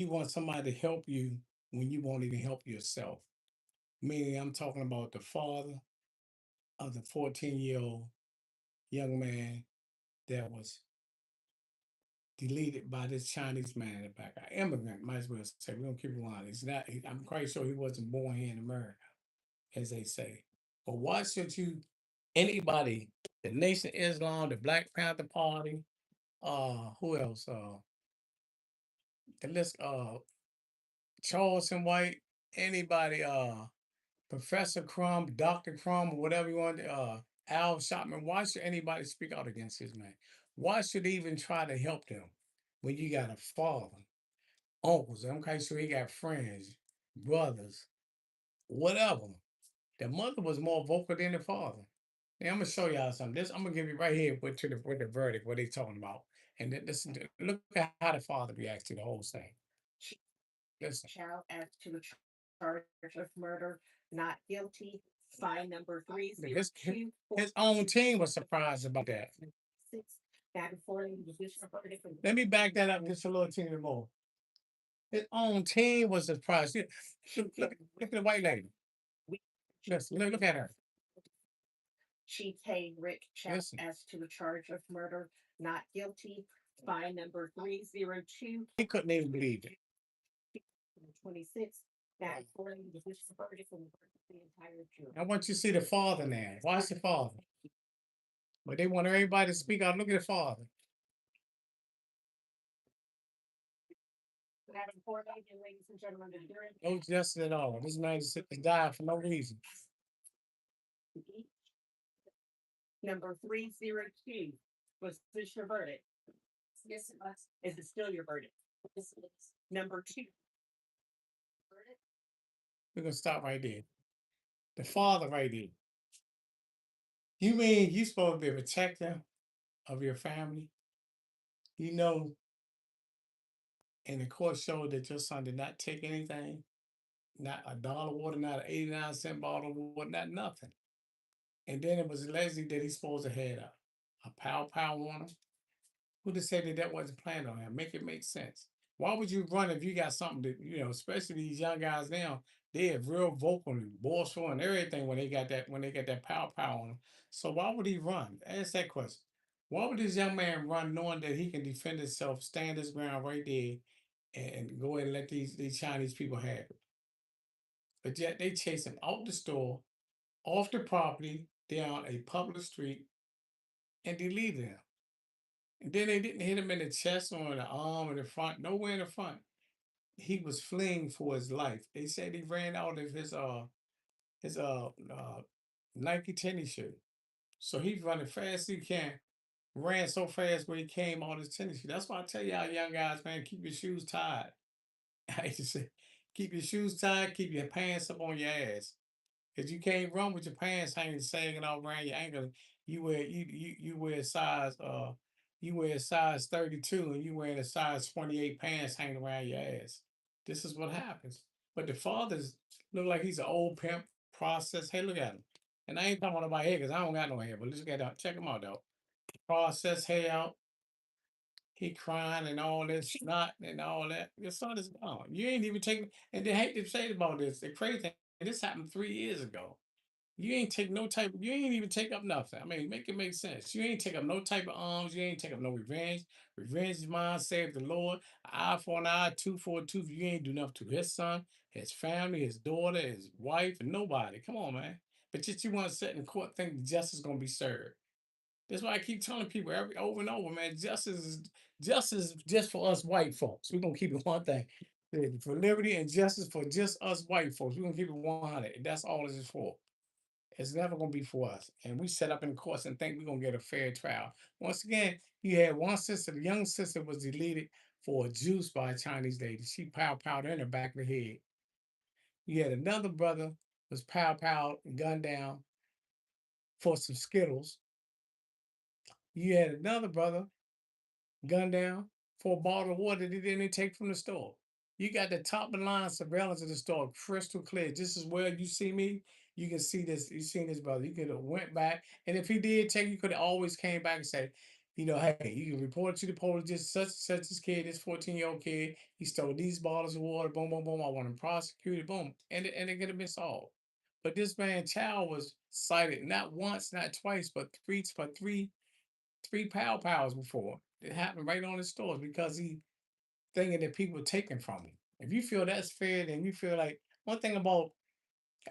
You want somebody to help you when you won't even help yourself. Meaning, I'm talking about the father of the 14-year-old young man that was deleted by this Chinese man in the back. An immigrant, might as well say. We don't keep it on. He's not. I'm quite sure he wasn't born here in America, as they say. But why should you? Anybody, the Nation of Islam, the Black Panther Party, who else? The list, Charleston White, anybody, Professor Crumb, Dr. Crumb, or whatever you want, Al Shopman, why should anybody speak out against this man? Why should they even try to help them when you got a father, uncles? I'm quite sure he got friends, brothers, whatever. The mother was more vocal than the father. Now I'm gonna show y'all something. This I'm gonna give you right here with the verdict, what they talking about. And then listen to look at how the father reacts to the whole thing. Listen. Child as to a charge of murder, not guilty. Fine number His own team was surprised about that. 3026. That before the judicial verdict in Let me back that up just a little teeny more. His own team was surprised. Look at the white lady. we Listen, look at her. Chief Hay Rick Child Listen. as to a charge of murder, not guilty. Fine number 302. He couldn't even believe it. 26. That before the judicial verdict in the entire jury. I want you to see the father now. Watch the father. But they want everybody to speak out. Look at the father. Having four days, ladies and gentlemen, the jury. No justice at all. This man just died for no reason. Number 302. Was this your verdict? Yes, it was. Is it still your verdict? Yes, it is. Number two. We're gonna stop right there. The father right there. You mean you supposed to be a protector of your family? You know, and the court showed that your son did not take anything, not a dollar water, not an 89-cent bottle of water, not nothing. And then it was allegedly that he's supposed to have a pow on him. Who to say that that wasn't planned on him? Make it make sense. Why would you run if you got something that, especially these young guys now, they are real vocal and boastful and everything when they got that pow on them. So why would he run? Ask that question. Why would this young man run knowing that he can defend himself, stand his ground right there, and go ahead and let these Chinese people have it? But yet they chase him out the store, off the property, down a public street, and they leave him. And then they didn't hit him in the chest or in the arm or the front, nowhere in the front. He was fleeing for his life. They said he ran out of his Nike tennis shoe. So he's running fast as he can. Ran so fast when he came on his tennis shoe. That's why I tell y'all young guys, man, keep your shoes tied. I used to say, keep your shoes tied, keep your pants up on your ass. Cause you can't run with your pants hanging sagging all around your ankle. You wear a size 32 and you wearing a size 28 pants hanging around your ass. This is what happens. But the fathers look like he's an old pimp process. Hey, look at him. And I ain't talking about my hair because I don't got no hair, but let's get out. Check him out though. Process hair out. He crying and all this snot and all that. Your son is gone. You ain't even taking and they hate to say about this. The crazy thing, this happened 3 years ago. You ain't even take up nothing. I mean, make it make sense. You ain't take up no type of arms, you ain't take up no revenge. Revenge is mine, save the Lord. Eye for an eye, tooth for a tooth. You ain't do nothing to his son, his family, his daughter, his wife, and nobody. Come on, man. But just you want to sit in court, think justice gonna be served. That's why I keep telling people over and over, man. Justice is just for us white folks. We're gonna keep it one thing. For liberty and justice for just us white folks. We're gonna keep it 100. That's all this is for. It's never going to be for us. And we set up in courts and think we're going to get a fair trial. Once again, you had one sister, the young sister was deleted for a juice by a Chinese lady. She powed in the back of the head. You had another brother was powed, gunned down for some Skittles. You had another brother gunned down for a bottle of water that he didn't take from the store. You got the top of the line surveillance of the store, crystal clear. Just as well you see me, you can see this. You seen this brother. You could have went back, and if he did take, you could have always came back and said, Hey, you can report to the police, just such this kid, this 14-year-old kid, he stole these bottles of water, boom, boom, boom. I want him prosecuted, boom, and it could have been solved. But this man child was cited not once, not twice, but three pows before. It happened right on his stores because he thinking that people are taking from him. If you feel that's fair, then you feel like one thing about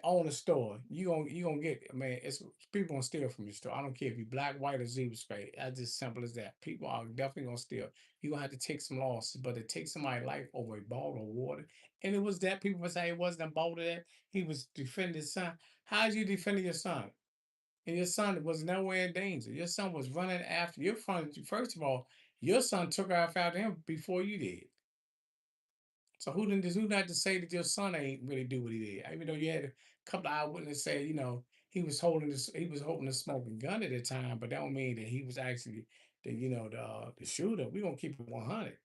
own a store, you gonna get. I mean, it's people gonna steal from your store. I don't care if you black, white, or zebra spray. That's just simple as that. People are definitely gonna steal. You gonna have to take some losses, but to take somebody's life over a bottle of water, and it was that people would say it wasn't a bottle that he was defending his son. How'd you defend your son? And your son was nowhere in danger. Your son was running after your son. First of all, your son took off after him before you did. So who not to say that your son ain't really do what he did? Even though you had a couple of eyewitnesses say, he was holding a smoking gun at the time, but that don't mean that he was actually the shooter. We gonna keep it 100.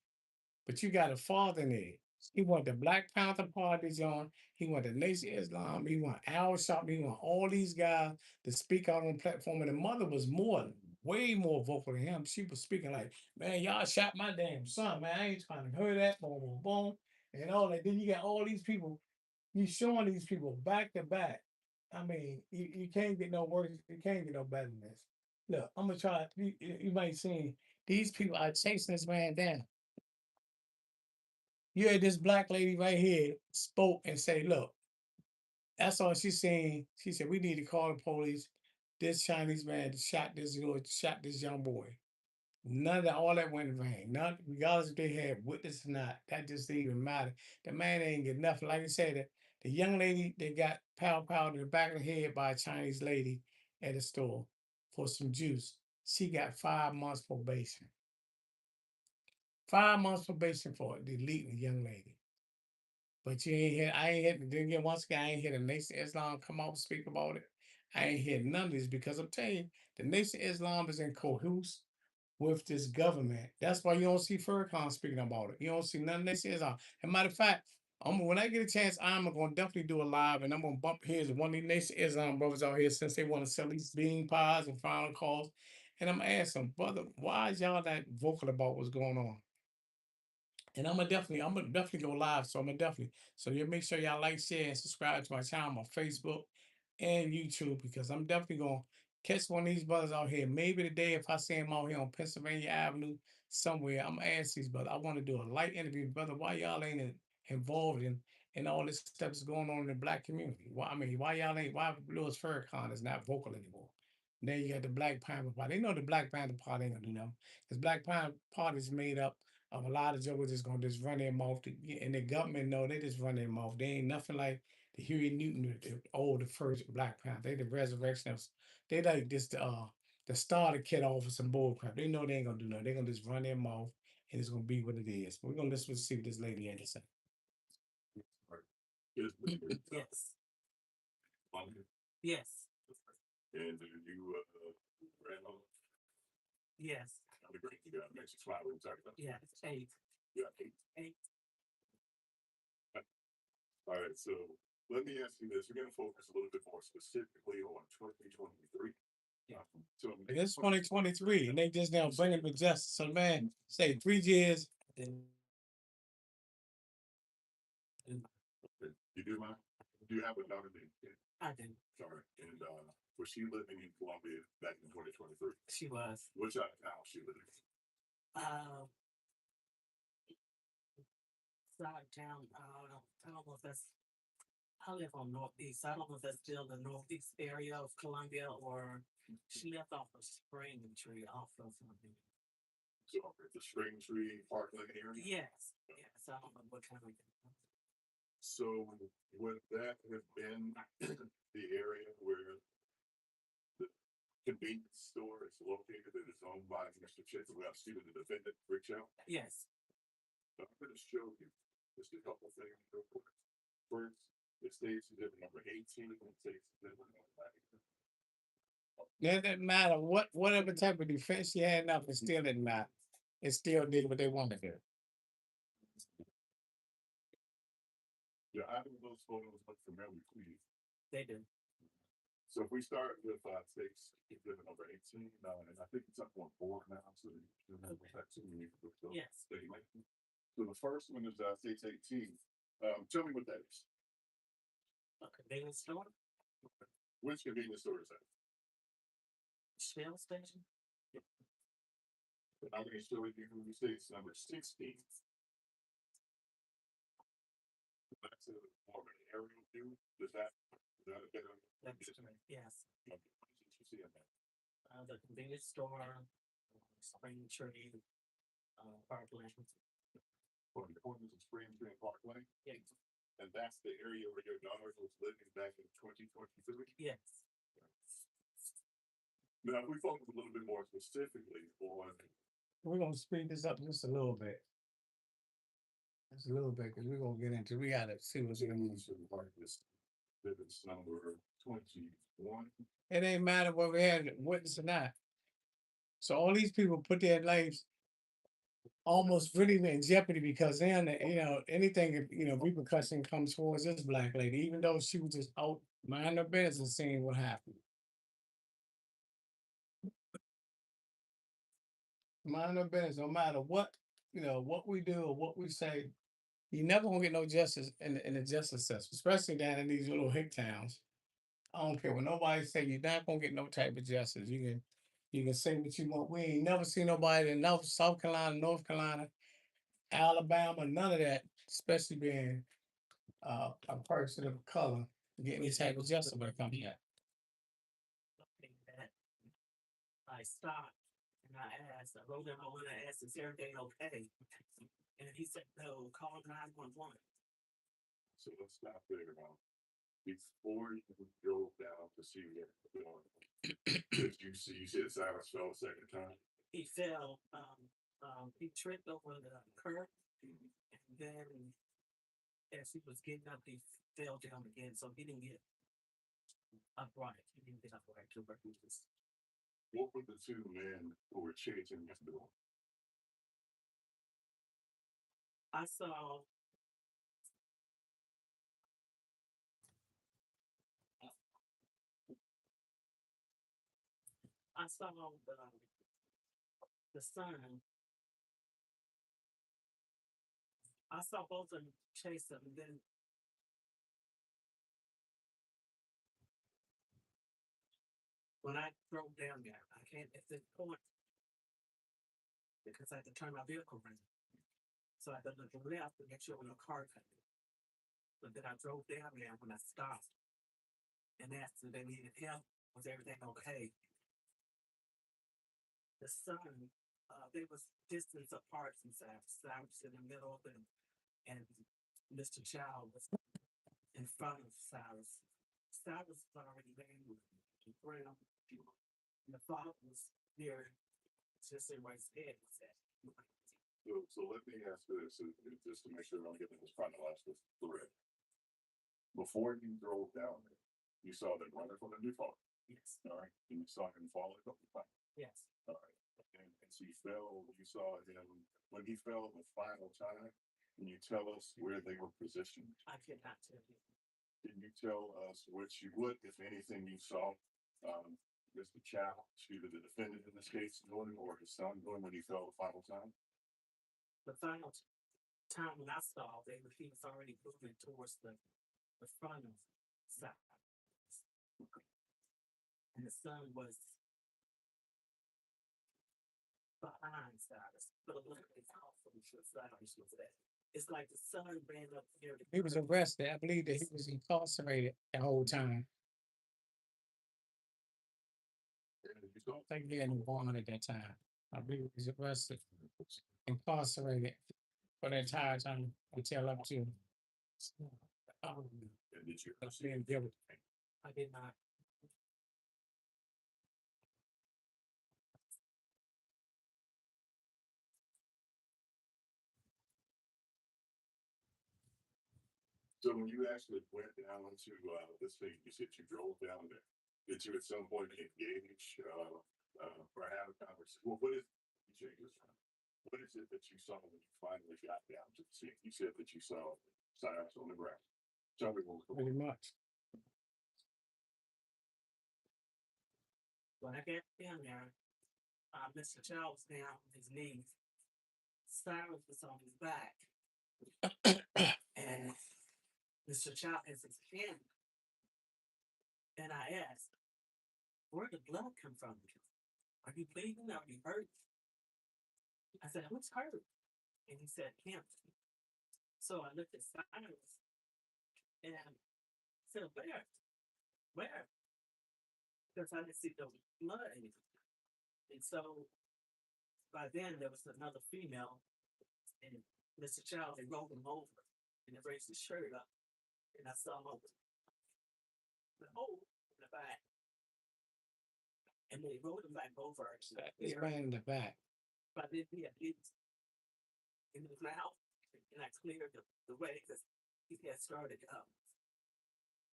But you got a father in there. He want the Black Panther parties on. He want the Nation of Islam. He want Al Sharpton. He want all these guys to speak out on the platform. And the mother was way more vocal than him. She was speaking like, man, y'all shot my damn son, man. I ain't trying to hear that. Boom, boom, boom. And all that. Then you got all these people. You showing these people back to back. I mean, you can't get no worse. You can't get no better than this. Look, I'm gonna try. You might see these people are chasing this man down. You had this black lady right here spoke and say, look, that's all she's saying. She said, we need to call the police. This Chinese man shot this young boy. None of that, all that went in vain. None, regardless if they had witness or not, that just didn't even matter. The man ain't get nothing. Like I said, the young lady that got pow to the back of the head by a Chinese lady at a store for some juice, she got 5 months probation. 5 months probation for it, deleting the young lady. But you ain't hear, I ain't hear, then again, once again, I ain't hear the Nation of Islam come out and speak about it. I ain't hear none of this because I'm telling you, the Nation of Islam is in cahoots with this government. That's why you don't see Farrakhan speaking about it. You don't see none of Nation of Islam. As a matter of fact, when I get a chance, I'm gonna definitely do a live and I'm gonna bump here's one of the Nation of Islam brothers out here since they want to sell these bean pies and final calls. And I'm asking, brother, why is y'all not vocal about what's going on? And I'm gonna definitely go live. So I'm gonna definitely so you make sure y'all like, share, and subscribe to my channel on Facebook and YouTube because I'm definitely gonna catch one of these brothers out here. Maybe today if I see him out here on Pennsylvania Avenue somewhere, I'm gonna ask these brothers. I want to do a light interview, brother. Why y'all ain't involved in all this stuff that's going on in the black community? Why y'all ain't why Louis Farrakhan is not vocal anymore? Then you got the Black Panther Party. They know the Black Panther Party ain't gonna do nothing. Because Black Panther Party is made up of a lot of jokers that's gonna just run their mouth and the government know they just run their mouth. They ain't nothing like the Huey Newton, the first Black Panther. They the resurrection of they like this the starter kid off of some bull crap. They know they ain't gonna do nothing. They're gonna just run their mouth and it's gonna be what it is. We're gonna listen to see what this lady had to say. Yes. Yes. And you ran on Yes. the green. You got mention slide we talked about. Yes. Eight. You got 8. Eight. All right, so let me ask you this. We're gonna focus a little bit more specifically on 2023. Yeah. So It's 2023 and they just now bringing it with justice. So man, say 3 years. you do mind? Do you have a daughter named Kim? I do. Sorry. And was she living in Columbia back in 2023? She was. Which side of town she living? Side town. I don't know if that's. I live on Northeast. I don't know if that's still the Northeast area of Columbia or she left off of Spring Tree off of something. So the Spring Tree Parkland area? Yes. Yes. I don't know what kind of. So would that have been the area where the convenience store is located that is owned by Mr. Chittle, who the defendant, Rick Chow? Yes. So I'm going to show you just a couple things real quick. First, it states exhibit number 18, and it states exhibit number 19. It didn't matter whatever type of defense you had enough, it still didn't matter. It still did what they wanted to do. Yeah, either of those photos look familiar, please. They do. So if we start with states exhibit number 18, and I think it's up on board now, so you know, that's what we need to put those Yes. statements. So the first one is states 18. Tell me what that is. A convenience store, Which convenience store is that? Shell station, The convenience store would be from the states number 16. That's a more of an aerial view. Is that a better? that's correct, yes. Okay, what is it you see in that? The convenience store, spring tree, parkland. On the corners of Spring Tree and Park Lane? Yeah. And that's the area where your daughter was living back in 2023? Yes. Now, if we focus a little bit more specifically on, We're gonna speed this up just a little bit. Just a little bit, because we're gonna get into, we gotta see what's going on. this exhibit number 21. It ain't matter whether we had witness or not. So all these people put their lives almost really in jeopardy because then, you know, anything, you know, repercussion comes towards this black lady, even though she was just out minding her business and seeing what happened. Mind her business, no matter what, you know, what we do or what we say, you never gonna get no justice in the justice system, especially down in these little hick towns. I don't care what nobody say, you're not gonna get no type of justice. You can say what you want. We ain't never seen nobody in South Carolina, North Carolina, Alabama, none of that, especially being a person of color, getting this type of justice when it comes to that. That I stopped and I asked, I wrote down, I want to ask, is everything okay? And he said, no, call 911. So let's stop there now. Before you go down to see what did you see? You said Cyrus fell a second time. He fell, he tripped over the curb and then as he was getting up, he fell down again. So he didn't get upright. He didn't get upright to where he was. What were the two men who were chasing him doing? I saw the son. I saw both of them chase him. And then when I drove down there, I can't at this point because I had to turn my vehicle around. So I had to look left to make sure no car cut me. But then I drove down there when I stopped and asked if they needed help. Was everything okay? The son, they was distance apart from Cyrus. Cyrus in the middle of them, and Mr. Child was in front of Cyrus. Cyrus was already laying on the ground. And the father was near just where his head was at. So let me ask you this, just to make sure I'm getting this chronological correct. Before you drove down there, you saw them running from the new car. Yes. All right. And you saw him fall over the plank. Yes. All right. And so he fell, you saw him when he fell the final time. Can you tell us where they were positioned? I cannot tell you. Can you tell us what if anything, you saw Mr. Chow, either the defendant in this case, doing or his son doing when he fell the final time? The final time when I saw, he was already moving towards the front of Cyrus. And the son was behind Cyrus. But look at his house from Cyrus was that. It's like the son ran up here. He was arrested. I believe that he was incarcerated the whole time. I think he had no bond at that time. I believe he was arrested, incarcerated for the entire time until up to And did you being guilty. I did not. So when you actually went down to this thing, you said you drove down there. Did you at some point engage or have a conversation? Well, what is what is it that you saw when you finally got down to the scene? You said that you saw Cyrus on the ground. Tell me what was going Pretty on. much. When I got down there, Mr. Child was down on his knees. Cyrus was on his back, and Mr. Child has his hand. And I asked, "Where did blood come from? Are you bleeding? Are you hurt?" I said, "Who's hurt?" And he said, "Him." So I looked at Cyrus and said, "Where? Where?" Because I didn't see no blood. And so by then there was another female, and Mr. Child had rolled him over and had raised his shirt up, and I saw him over the hole in the back. And then he rolled him back over. This man in the back. But then he had it in his mouth, and I cleared the way because he had started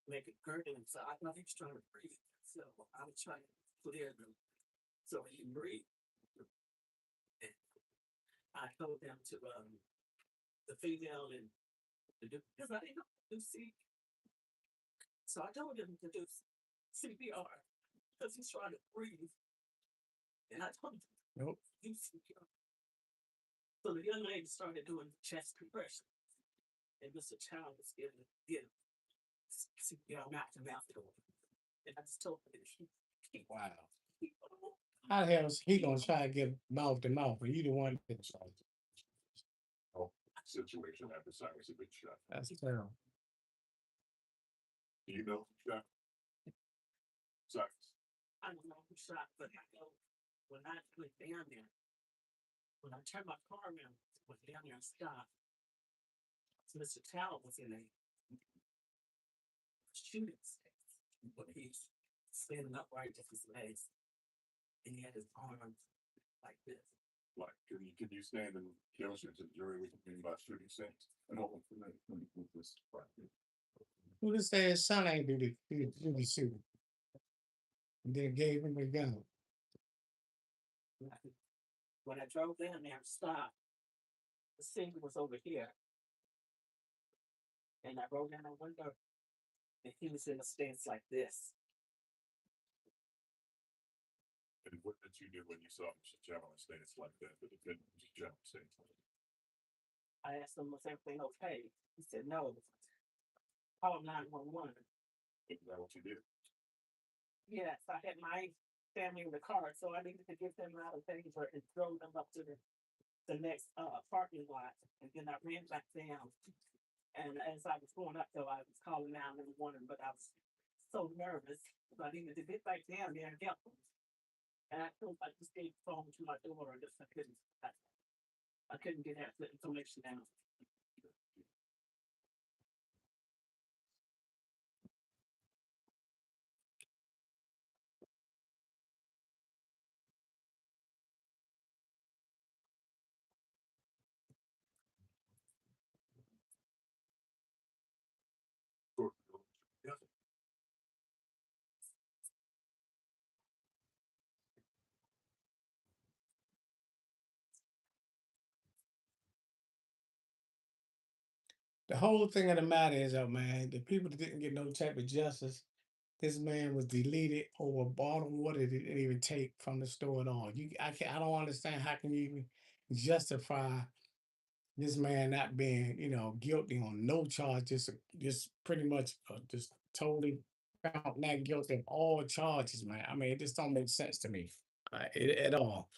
making gurgling. So I thought he was trying to breathe. So I was trying to clear them so he could breathe. And I told them to the female and the dude because I didn't know how to do C. So I told him to do CPR because he's trying to breathe. And I told him Nope. to do CPR. So the young lady started doing chest compression. And Mr. Child was getting CPR mouth to mouth door. And I just told him to keep Wow. keep How the hell is he gonna try to get mouth to mouth, but you the one that tried? Oh, situation after Cyrus had been shot. That's terrible. Do you know who shot Cyrus? I don't know who shot, but I know when I went down there, when I turned my car around, went down there and stopped, Mr. Child was in a shooting stance, but he's standing upright with his legs, and he had his arms like this. Like, can you stand and demonstrate to the jury what you mean by shooting stance? I don't want to with this. Who just said his son ain't do the shooting? And then gave him a gun. When I drove down there and stopped, the scene was over here. And I rolled down the window, and he was in a stance like this. And what did you do when you saw Mr. General stance like that? The defendant Mr. General stance like that? I asked him, "Was everything okay?" He said, "No." Call 911. Is that what you did? Yes, I had my family in the car, so I needed to get them out of danger and throw them up to the next parking lot. And then I ran back down. And as I was going up, though, I was calling 911, but I was so nervous. So I needed to get back down there and help them. And I felt like just gave the phone to my daughter. I couldn't get that information out. Sure. Yeah. The whole thing of the matter is, man, the people that didn't get no type of justice, this man was deleted over a bottle of water that didn't even take from the store at all. I don't understand how can you even justify this man not being, guilty on no charges, just pretty much just totally found not guilty of all charges, man. I mean, it just don't make sense to me at all.